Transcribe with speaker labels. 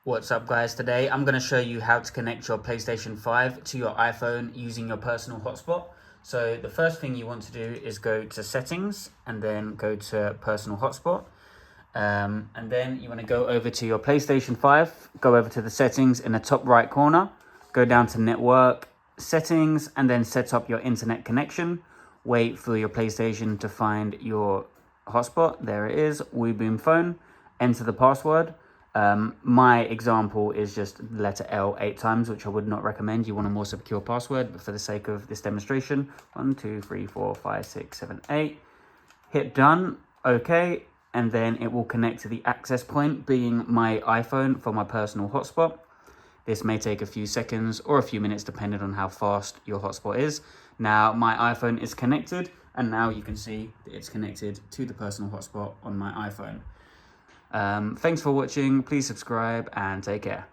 Speaker 1: What's up guys, today I'm going to show you how to connect your PlayStation 5 to your iPhone using your personal hotspot. So the first thing you want to do is go to settings and then go to personal hotspot. And then you want to go over to your PlayStation 5, go over to the settings in the top right corner, go down to network, settings, and then set up your internet connection. Wait for your PlayStation to find your hotspot. There it is, WeBoom phone. Enter the password. My example is just the letter L 8 times, which I would not recommend. You want a more secure password, but for the sake of this demonstration, 1, 2, 3, 4, 5, 6, 7, 8. Hit done, okay, and then it will connect to the access point, being my iPhone for my personal hotspot. This may take a few seconds or a few minutes, depending on how fast your hotspot is. Now, my iPhone is connected, and now you can see that it's connected to the personal hotspot on my iPhone. Thanks for watching, please subscribe and take care.